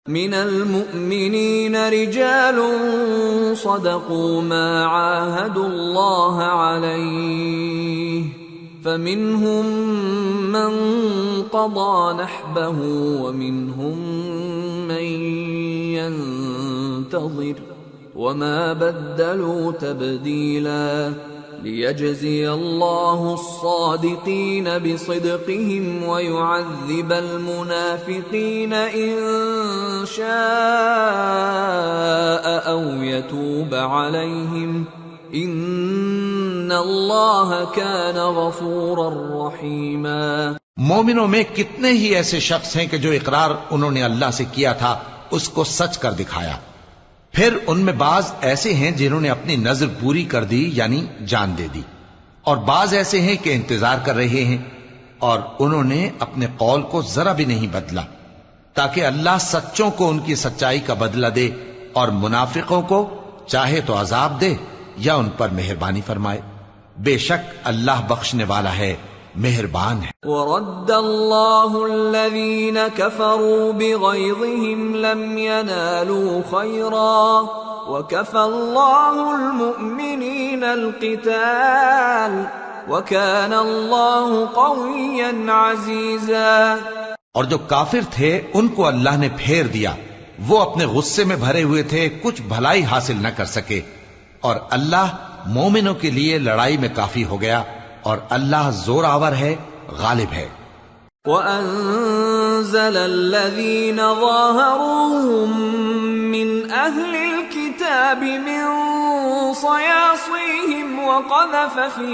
من المؤمنين رجال صدقوا ما عاهدوا الله عليه فمنهم من قضى نحبه ومنهم من ينتظر وما بدلوا تبديلا ليجزي الله الصادقين بصدقهم ويعذب المنافقين إن شاء أو يتوب عليهم إن الله كان غفورا رحيما۔ مومنوں میں کتنے ہی ایسے شخص ہیں کہ جو اقرار انہوں نے اللہ سے کیا تھا اس کو سچ کر دکھایا، پھر ان میں بعض ایسے ہیں جنہوں نے اپنی نظر پوری کر دی یعنی جان دے دی، اور بعض ایسے ہیں کہ انتظار کر رہے ہیں، اور انہوں نے اپنے قول کو ذرا بھی نہیں بدلا، تاکہ اللہ سچوں کو ان کی سچائی کا بدلہ دے اور منافقوں کو چاہے تو عذاب دے یا ان پر مہربانی فرمائے۔ بے شک اللہ بخشنے والا ہے، مہربان ہے۔ وَرَدَّ اللَّهُ الَّذِينَ كَفَرُوا بِغَيْظِهِمْ لَمْ يَنَالُوا خَيْرًا وَكَفَى اللَّهُ الْمُؤْمِنِينَ الْقِتَالَ وَكَانَ اللَّهُ قَوِيًّا عَزِيزًا۔ اور جو کافر تھے ان کو اللہ نے پھیر دیا، وہ اپنے غصے میں بھرے ہوئے تھے، کچھ بھلائی حاصل نہ کر سکے، اور اللہ مومنوں کے لیے لڑائی میں کافی ہو گیا، اور اللہ زور آور ہے، غالب ہے۔ وَأَنزَلَ الَّذِينَ ظَاهَرُوهُم مِّنْ أَهْلِ الْكِتَابِ مِنْ صَيَاصِيهِمْ وَقَذَفَ فِي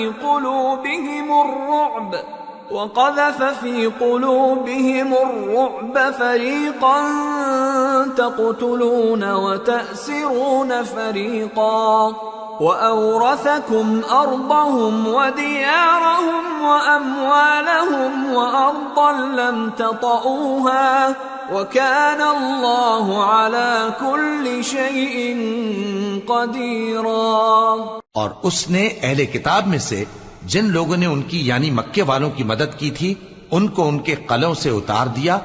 قُلُوبِهِمُ الرُّعْبَ فَرِيقًا تَقْتُلُونَ وَتَأْسِرُونَ فَرِيقًا وَأَوْرَثَكُمْ أَرْضَهُمْ وَدِيَارَهُمْ وَأَمْوَالَهُمْ وَأَرْضًا لَمْ تَطَئُوهَا وَكَانَ اللَّهُ عَلَى كُلِّ شَيْءٍ قَدِيرًا۔ اور اس نے اہل کتاب میں سے جن لوگوں نے ان کی یعنی مکے والوں کی مدد کی تھی ان کو ان کے قلعوں سے اتار دیا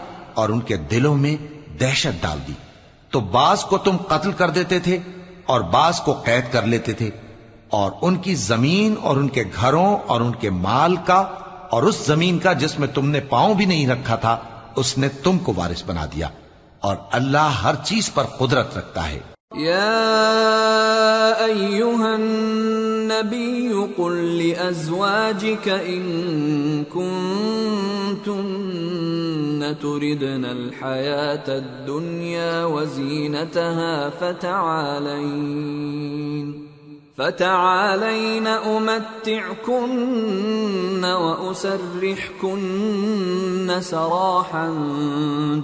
اور ان کے دلوں میں دہشت ڈال دی، تو بعض کو تم قتل کر دیتے تھے اور بعض کو قید کر لیتے تھے، اور ان کی زمین اور ان کے گھروں اور ان کے مال کا اور اس زمین کا جس میں تم نے پاؤں بھی نہیں رکھا تھا اس نے تم کو وارث بنا دیا، اور اللہ ہر چیز پر قدرت رکھتا ہے۔ یا ایھا النبی قل لأزواجک ان کنتن تردن الحیاة الدنیا وزینتها فتعالین امتعکن واسرحکن سراحا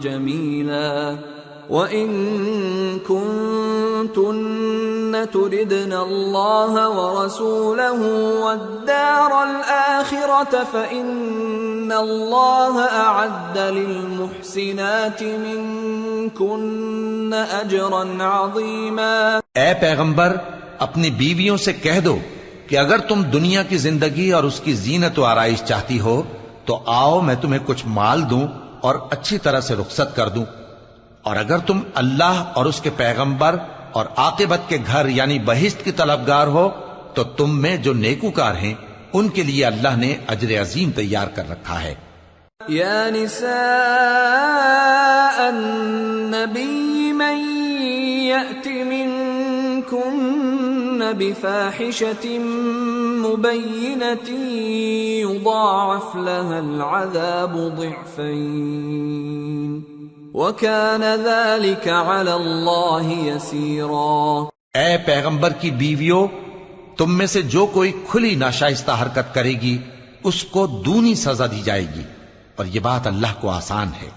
جمیلا وَإِن كُنتُنَّ تُرِدْنَ اللَّهَ وَرَسُولَهُ وَالدَّارَ الْآخِرَةَ فَإِنَّ اللَّهَ أَعَدَّ لِلْمُحْسِنَاتِ مِنكُنَّ أَجْرًا عَظِيمًا۔ اے پیغمبر اپنی بیویوں سے کہہ دو کہ اگر تم دنیا کی زندگی اور اس کی زینت و آرائش چاہتی ہو تو آؤ میں تمہیں کچھ مال دوں اور اچھی طرح سے رخصت کر دوں، اور اگر تم اللہ اور اس کے پیغمبر اور عاقبت کے گھر یعنی بہشت کی طلبگار ہو تو تم میں جو نیکوکار ہیں ان کے لیے اللہ نے اجر عظیم تیار کر رکھا ہے۔ یا نساء النبی من یأت منکن بفاحشة مبینة یضاعف لها العذاب ضعفین وَكَانَ ذَلِكَ عَلَى اللَّهِ يَسِيرًا۔ اے پیغمبر کی بیویوں، تم میں سے جو کوئی کھلی ناشائستہ حرکت کرے گی اس کو دونی سزا دی جائے گی، اور یہ بات اللہ کو آسان ہے۔